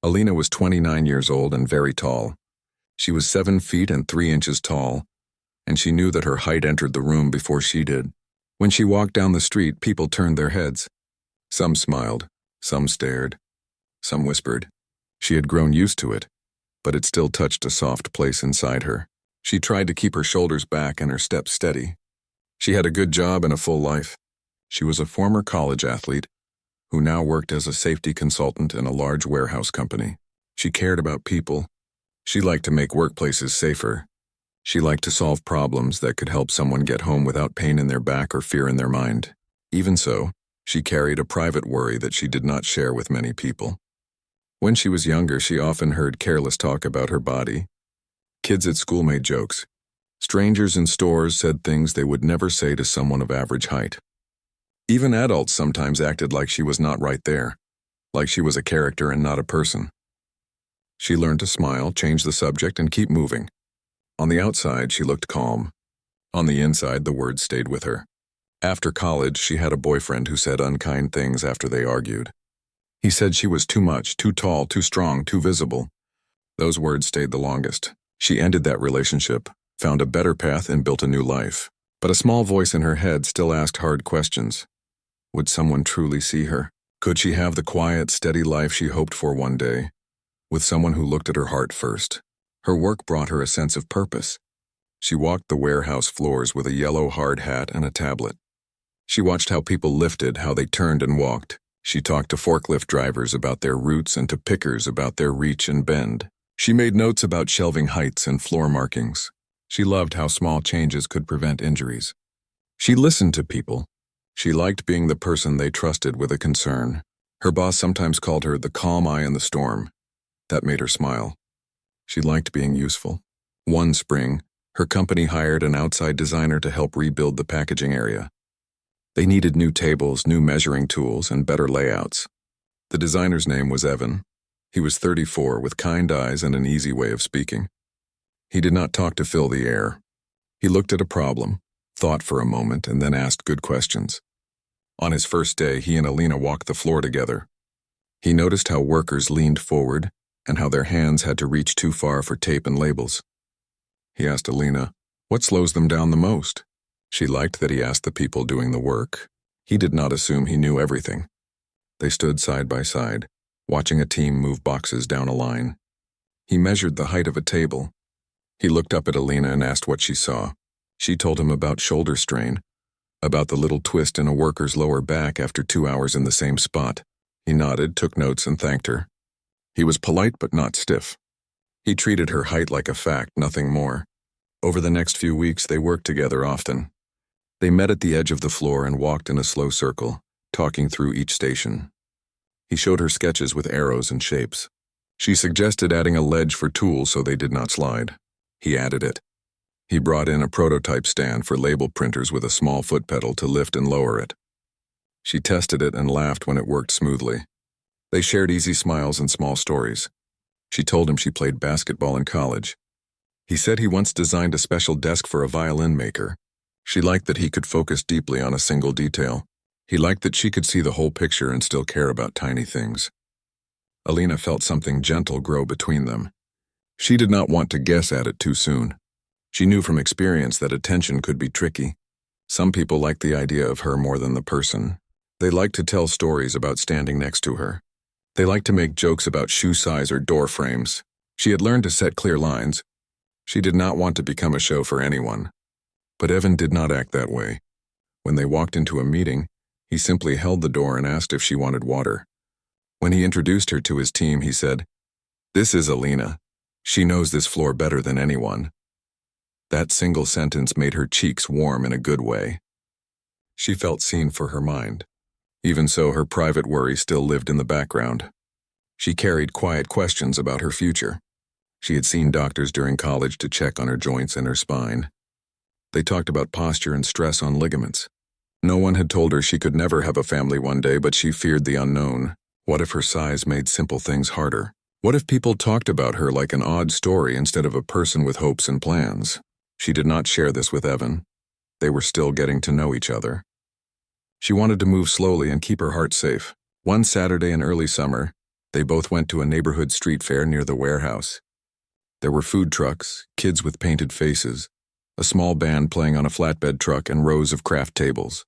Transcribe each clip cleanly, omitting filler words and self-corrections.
Alina was 29 years old and very tall. She was 7 feet and 3 inches tall, and she knew that her height entered the room before she did. When she walked down the street, people turned their heads. Some smiled, some stared, some whispered. She had grown used to it, but it still touched a soft place inside her. She tried to keep her shoulders back and her steps steady. She had a good job and a full life. She was a former college athlete who now worked as a safety consultant in a large warehouse company. She cared about people. She liked to make workplaces safer. She liked to solve problems that could help someone get home without pain in their back or fear in their mind. Even so, she carried a private worry that she did not share with many people. When she was younger, she often heard careless talk about her body. Kids at school made jokes. Strangers in stores said things they would never say to someone of average height. Even adults sometimes acted like she was not right there, like she was a character and not a person. She learned to smile, change the subject, and keep moving. On the outside, she looked calm. On the inside, the words stayed with her. After college, she had a boyfriend who said unkind things after they argued. He said she was too much, too tall, too strong, too visible. Those words stayed the longest. She ended that relationship, found a better path, and built a new life. But a small voice in her head still asked hard questions. Would someone truly see her? Could she have the quiet, steady life she hoped for one day, with someone who looked at her heart first? Her work brought her a sense of purpose. She walked the warehouse floors with a yellow hard hat and a tablet. She watched how people lifted, how they turned and walked. She talked to forklift drivers about their routes and to pickers about their reach and bend. She made notes about shelving heights and floor markings. She loved how small changes could prevent injuries. She listened to people. She liked being the person they trusted with a concern. Her boss sometimes called her the calm eye in the storm. That made her smile. She liked being useful. One spring, her company hired an outside designer to help rebuild the packaging area. They needed new tables, new measuring tools, and better layouts. The designer's name was Evan. He was 34 with kind eyes and an easy way of speaking. He did not talk to fill the air. He looked at a problem, thought for a moment, and then asked good questions. On his first day, he and Alina walked the floor together. He noticed how workers leaned forward and how their hands had to reach too far for tape and labels. He asked Alina, what slows them down the most? She liked that he asked the people doing the work. He did not assume he knew everything. They stood side by side, watching a team move boxes down a line. He measured the height of a table. He looked up at Alina and asked what she saw. She told him about shoulder strain, about the little twist in a worker's lower back after 2 hours in the same spot. He nodded, took notes, and thanked her. He was polite but not stiff. He treated her height like a fact, nothing more. Over the next few weeks, they worked together often. They met at the edge of the floor and walked in a slow circle, talking through each station. He showed her sketches with arrows and shapes. She suggested adding a ledge for tools so they did not slide. He added it. He brought in a prototype stand for label printers with a small foot pedal to lift and lower it. She tested it and laughed when it worked smoothly. They shared easy smiles and small stories. She told him she played basketball in college. He said he once designed a special desk for a violin maker. She liked that he could focus deeply on a single detail. He liked that she could see the whole picture and still care about tiny things. Alina felt something gentle grow between them. She did not want to guess at it too soon. She knew from experience that attention could be tricky. Some people liked the idea of her more than the person. They liked to tell stories about standing next to her. They liked to make jokes about shoe size or door frames. She had learned to set clear lines. She did not want to become a show for anyone. But Evan did not act that way. When they walked into a meeting, he simply held the door and asked if she wanted water. When he introduced her to his team, he said, "This is Alina. She knows this floor better than anyone." That single sentence made her cheeks warm in a good way. She felt seen for her mind. Even so, her private worry still lived in the background. She carried quiet questions about her future. She had seen doctors during college to check on her joints and her spine. They talked about posture and stress on ligaments. No one had told her she could never have a family one day, but she feared the unknown. What if her size made simple things harder? What if people talked about her like an odd story instead of a person with hopes and plans? She did not share this with Evan. They were still getting to know each other. She wanted to move slowly and keep her heart safe. One Saturday in early summer, They both went to a neighborhood street fair near the warehouse. There were food trucks, kids with painted faces, a small band playing on a flatbed truck, and rows of craft tables.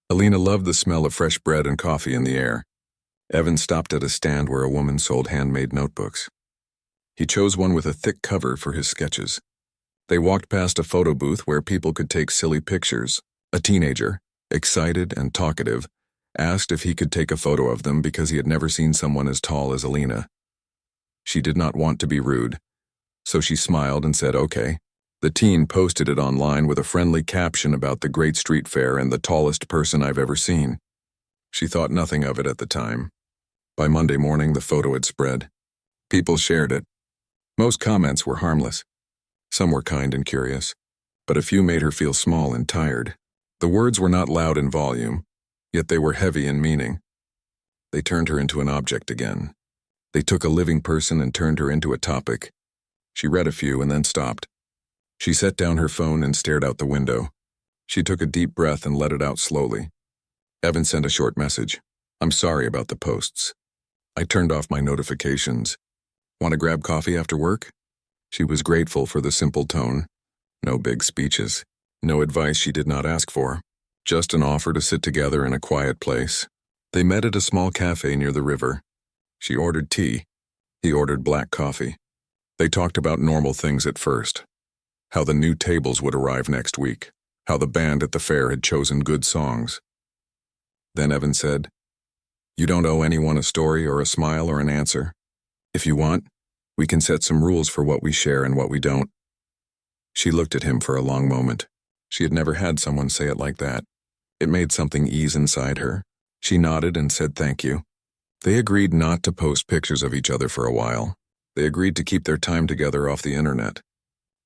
Alina loved the smell of fresh bread and coffee in the air. Evan stopped at a stand where a woman sold handmade notebooks. He chose one with a thick cover for his sketches. They walked past a photo booth where people could take silly pictures. A teenager, excited and talkative, asked if he could take a photo of them because he had never seen someone as tall as Alina. She did not want to be rude, so she smiled and said, "Okay." The teen posted it online with a friendly caption about the great street fair and the tallest person I've ever seen. She thought nothing of it at the time. By Monday morning, the photo had spread. People shared it. Most comments were harmless. Some were kind and curious, but a few made her feel small and tired. The words were not loud in volume, yet they were heavy in meaning. They turned her into an object again. They took a living person and turned her into a topic. She read a few and then stopped. She set down her phone and stared out the window. She took a deep breath and let it out slowly. Evan sent a short message. "I'm sorry about the posts. I turned off my notifications. Want to grab coffee after work?" She was grateful for the simple tone. No big speeches. No advice she did not ask for. Just an offer to sit together in a quiet place. They met at a small cafe near the river. She ordered tea. He ordered black coffee. They talked about normal things at first. How the new tables would arrive next week. How the band at the fair had chosen good songs. Then Evan said, "You don't owe anyone a story or a smile or an answer. If you want, we can set some rules for what we share and what we don't." She looked at him for a long moment. She had never had someone say it like that. It made something ease inside her. She nodded and said thank you. They agreed not to post pictures of each other for a while. They agreed to keep their time together off the internet.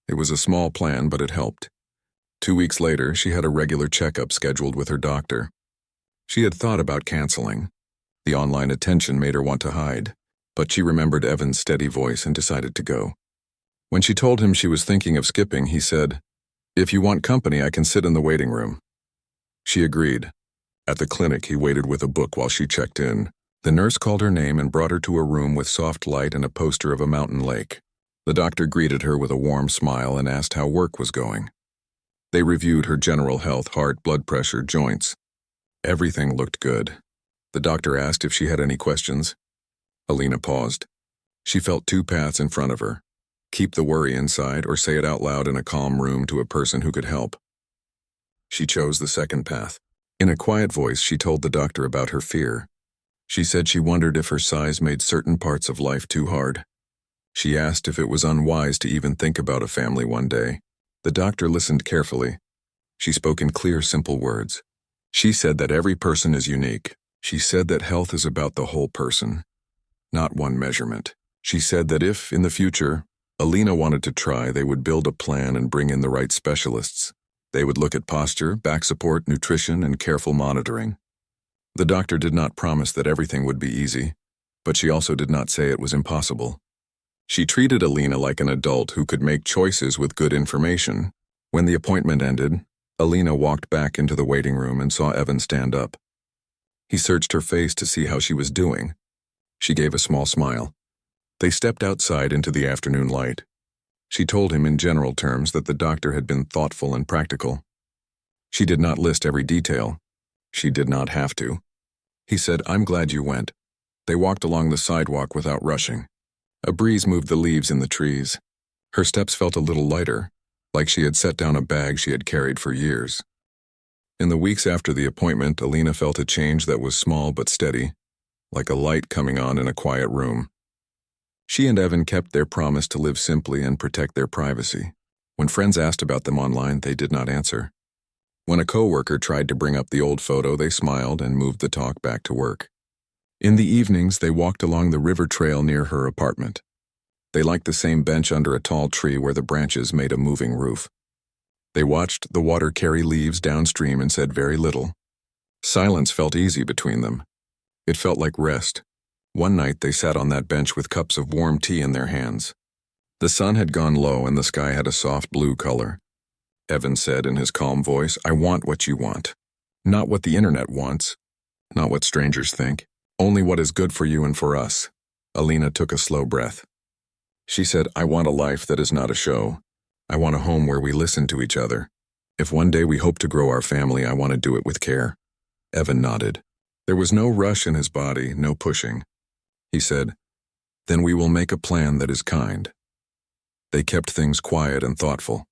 It was a small plan, but it helped. 2 weeks later, she had a regular checkup scheduled with her doctor. She had thought about canceling. The online attention made her want to hide, but she remembered Evan's steady voice and decided to go. When she told him she was thinking of skipping, he said, "If you want company, I can sit in the waiting room." She agreed. At the clinic, he waited with a book while she checked in. The nurse called her name and brought her to a room with soft light and a poster of a mountain lake. The doctor greeted her with a warm smile and asked how work was going. They reviewed her general health, heart, blood pressure, joints. Everything looked good. The doctor asked if she had any questions. Alina paused. She felt two paths in front of her. Keep the worry inside or say it out loud in a calm room to a person who could help. She chose the second path. In a quiet voice, she told the doctor about her fear. She said she wondered if her size made certain parts of life too hard. She asked if it was unwise to even think about a family one day. The doctor listened carefully. She spoke in clear, simple words. She said that every person is unique. She said that health is about the whole person, not one measurement. She said that if, in the future, Alina wanted to try, they would build a plan and bring in the right specialists. They would look at posture, back support, nutrition, and careful monitoring. The doctor did not promise that everything would be easy, but she also did not say it was impossible. She treated Alina like an adult who could make choices with good information. When the appointment ended, Alina walked back into the waiting room and saw Evan stand up. He searched her face to see how she was doing. She gave a small smile. They stepped outside into the afternoon light. She told him in general terms that the doctor had been thoughtful and practical. She did not list every detail. She did not have to. He said, "I'm glad you went." They walked along the sidewalk without rushing. A breeze moved the leaves in the trees. Her steps felt a little lighter, like she had set down a bag she had carried for years. In the weeks after the appointment, Alina felt a change that was small but steady, like a light coming on in a quiet room. She and Evan kept their promise to live simply and protect their privacy. When friends asked about them online, they did not answer. When a coworker tried to bring up the old photo, they smiled and moved the talk back to work. In the evenings, they walked along the river trail near her apartment. They liked the same bench under a tall tree where the branches made a moving roof. They watched the water carry leaves downstream and said very little. Silence felt easy between them. It felt like rest. One night they sat on that bench with cups of warm tea in their hands. The sun had gone low and the sky had a soft blue color. Evan said in his calm voice, "I want what you want. Not what the internet wants. Not what strangers think. Only what is good for you and for us. Alina took a slow breath. She said, I want a life that is not a show. I want a home where we listen to each other. If one day we hope to grow our family, I want to do it with care. Evan nodded. There was no rush in his body, no pushing. He said, then we will make a plan that is kind. They kept things quiet and thoughtful.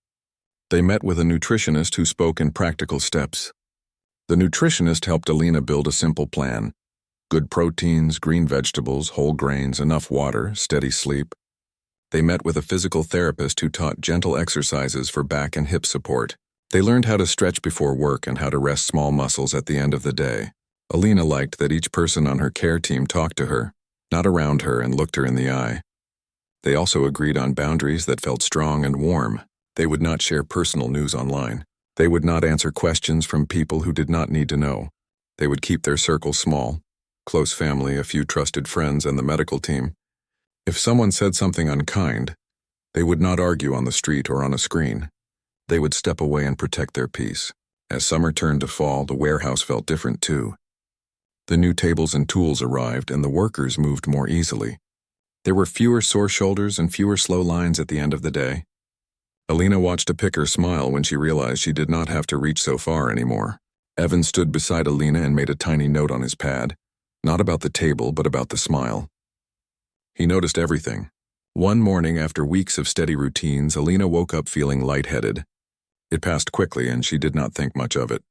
They met with a nutritionist who spoke in practical steps. The nutritionist helped Alina build a simple plan. Good proteins, green vegetables, whole grains, enough water, steady sleep. They met with a physical therapist who taught gentle exercises for back and hip support. They learned how to stretch before work and how to rest small muscles at the end of the day. Alina liked that each person on her care team talked to her, not around her, and looked her in the eye. They also agreed on boundaries that felt strong and warm. They would not share personal news online. They would not answer questions from people who did not need to know. They would keep their circle small, close family, a few trusted friends, and the medical team. If someone said something unkind, they would not argue on the street or on a screen. They would step away and protect their peace. As summer turned to fall, the warehouse felt different too. The new tables and tools arrived, and the workers moved more easily. There were fewer sore shoulders and fewer slow lines at the end of the day. Alina watched a picker smile when she realized she did not have to reach so far anymore. Evan stood beside Alina and made a tiny note on his pad, not about the table, but about the smile. He noticed everything. One morning, after weeks of steady routines, Alina woke up feeling lightheaded. It passed quickly, and she did not think much of it.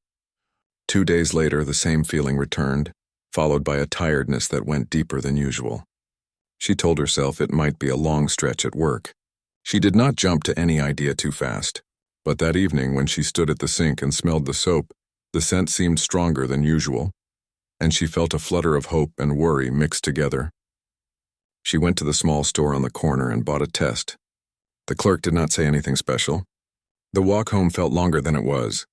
2 days later, the same feeling returned, followed by a tiredness that went deeper than usual. She told herself it might be a long stretch at work. She did not jump to any idea too fast, but that evening when she stood at the sink and smelled the soap, the scent seemed stronger than usual, and she felt a flutter of hope and worry mixed together. She went to the small store on the corner and bought a test. The clerk did not say anything special. The walk home felt longer than it was.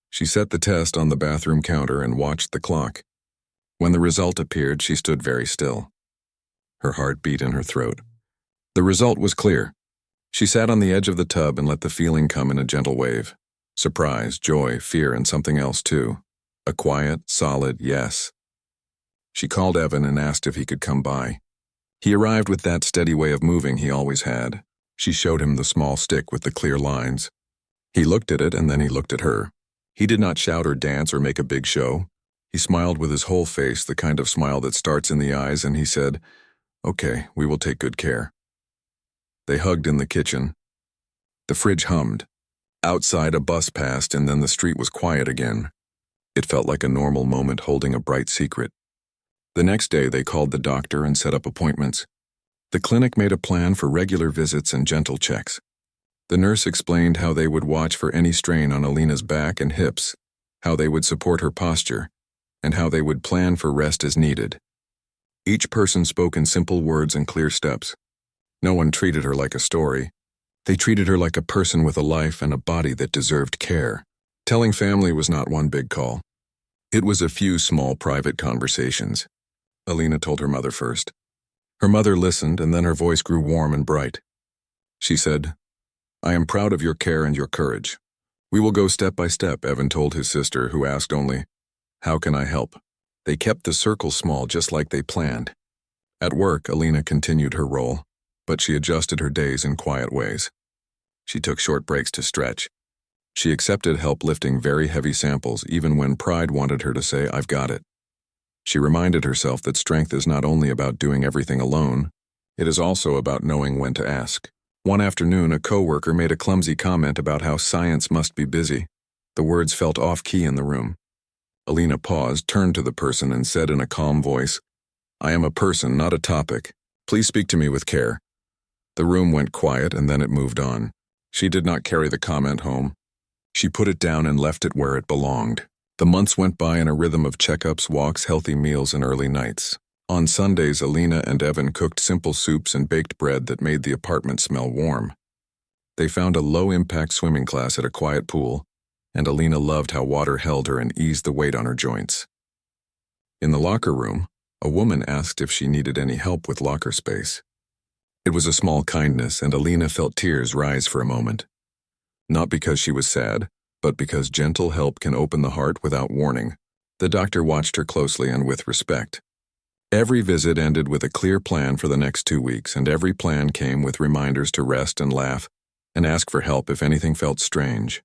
She set the test on the bathroom counter and watched the clock. When the result appeared, she stood very still. Her heart beat in her throat. The result was clear. She sat on the edge of the tub and let the feeling come in a gentle wave. Surprise, joy, fear, and something else too. A quiet, solid yes. She called Evan and asked if he could come by. He arrived with that steady way of moving he always had. She showed him the small stick with the clear lines. He looked at it and then he looked at her. He did not shout or dance or make a big show. He smiled with his whole face, the kind of smile that starts in the eyes, and he said, "Okay, we will take good care." They hugged in the kitchen. The fridge hummed. Outside, a bus passed, and then the street was quiet again. It felt like a normal moment holding a bright secret. The next day, they called the doctor and set up appointments. The clinic made a plan for regular visits and gentle checks. The nurse explained how they would watch for any strain on Alina's back and hips, how they would support her posture, and how they would plan for rest as needed. Each person spoke in simple words and clear steps. No one treated her like a story. They treated her like a person with a life and a body that deserved care. Telling family was not one big call. It was a few small private conversations. Alina told her mother first. Her mother listened, and then her voice grew warm and bright. She said, "I am proud of your care and your courage. We will go step by step," Evan told his sister, who asked only, "How can I help?" They kept the circle small just like they planned. At work, Alina continued her role, but she adjusted her days in quiet ways. She took short breaks to stretch. She accepted help lifting very heavy samples even when pride wanted her to say, "I've got it." She reminded herself that strength is not only about doing everything alone, it is also about knowing when to ask. One afternoon, a coworker made a clumsy comment about how science must be busy. The words felt off-key in the room. Alina paused, turned to the person, and said in a calm voice, "I am a person, not a topic. Please speak to me with care." The room went quiet, and then it moved on. She did not carry the comment home. She put it down and left it where it belonged. The months went by in a rhythm of checkups, walks, healthy meals, and early nights. On Sundays, Alina and Evan cooked simple soups and baked bread that made the apartment smell warm. They found a low-impact swimming class at a quiet pool, and Alina loved how water held her and eased the weight on her joints. In the locker room, a woman asked if she needed any help with locker space. It was a small kindness, and Alina felt tears rise for a moment. Not because she was sad, but because gentle help can open the heart without warning. The doctor watched her closely and with respect. Every visit ended with a clear plan for the next 2 weeks, and every plan came with reminders to rest and laugh and ask for help if anything felt strange.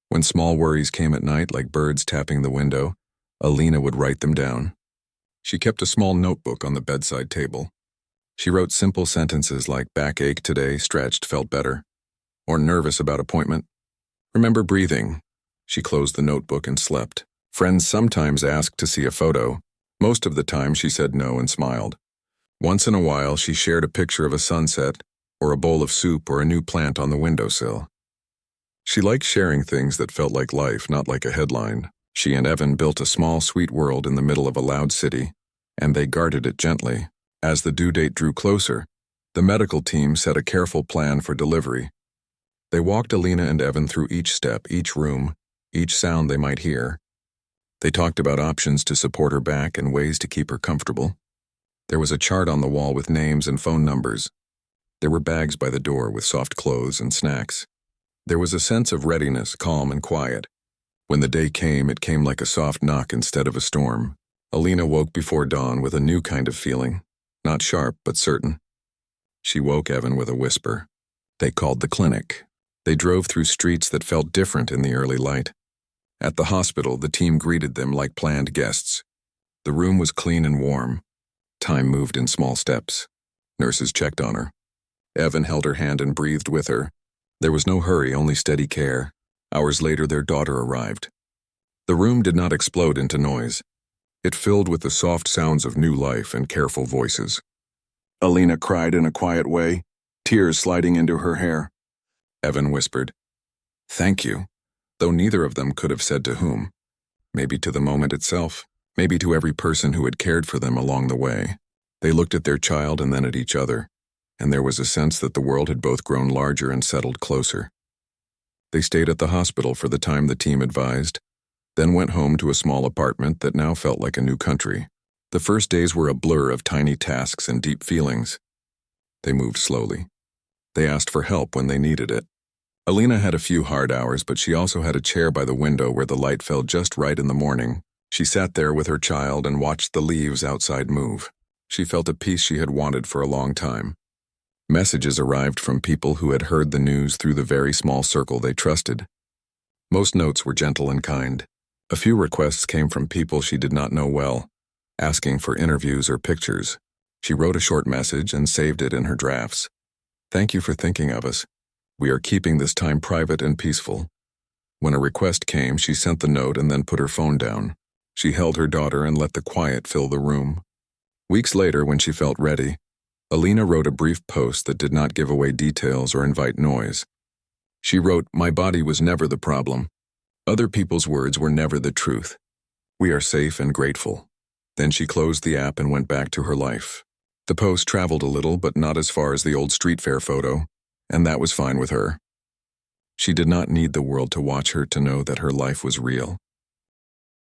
When small worries came at night, like birds tapping the window, Alina would write them down. She kept a small notebook on the bedside table. She wrote simple sentences like backache today, stretched, felt better, or nervous about appointment. Remember breathing. She closed the notebook and slept. Friends sometimes asked to see a photo. Most of the time she said no and smiled. Once in a while she shared a picture of a sunset, or a bowl of soup, or a new plant on the windowsill. She liked sharing things that felt like life, not like a headline. She and Evan built a small, sweet world in the middle of a loud city, and they guarded it gently. As the due date drew closer, the medical team set a careful plan for delivery. They walked Alina and Evan through each step, each room, each sound they might hear. They talked about options to support her back and ways to keep her comfortable. There was a chart on the wall with names and phone numbers. There were bags by the door with soft clothes and snacks. There was a sense of readiness, calm and quiet. When the day came, it came like a soft knock instead of a storm. Alina woke before dawn with a new kind of feeling, not sharp but certain. She woke Evan with a whisper. They called the clinic. They drove through streets that felt different in the early light. At the hospital, the team greeted them like planned guests. The room was clean and warm. Time moved in small steps. Nurses checked on her. Evan held her hand and breathed with her. There was no hurry, only steady care. Hours later, their daughter arrived. The room did not explode into noise. It filled with the soft sounds of new life and careful voices. Alina cried in a quiet way, tears sliding into her hair. Evan whispered, "Thank you," though neither of them could have said to whom. Maybe to the moment itself, maybe to every person who had cared for them along the way. They looked at their child and then at each other, and there was a sense that the world had both grown larger and settled closer. They stayed at the hospital for the time the team advised, then went home to a small apartment that now felt like a new country. The first days were a blur of tiny tasks and deep feelings. They moved slowly. They asked for help when they needed it. Alina had a few hard hours, but she also had a chair by the window where the light fell just right in the morning. She sat there with her child and watched the leaves outside move. She felt a peace she had wanted for a long time. Messages arrived from people who had heard the news through the very small circle they trusted. Most notes were gentle and kind. A few requests came from people she did not know well, asking for interviews or pictures. She wrote a short message and saved it in her drafts. "Thank you for thinking of us. We are keeping this time private and peaceful." When a request came, she sent the note and then put her phone down. She held her daughter and let the quiet fill the room. Weeks later, when she felt ready, Alina wrote a brief post that did not give away details or invite noise. She wrote, "My body was never the problem. Other people's words were never the truth. We are safe and grateful." Then she closed the app and went back to her life. The post traveled a little, but not as far as the old street fair photo, and that was fine with her. She did not need the world to watch her to know that her life was real.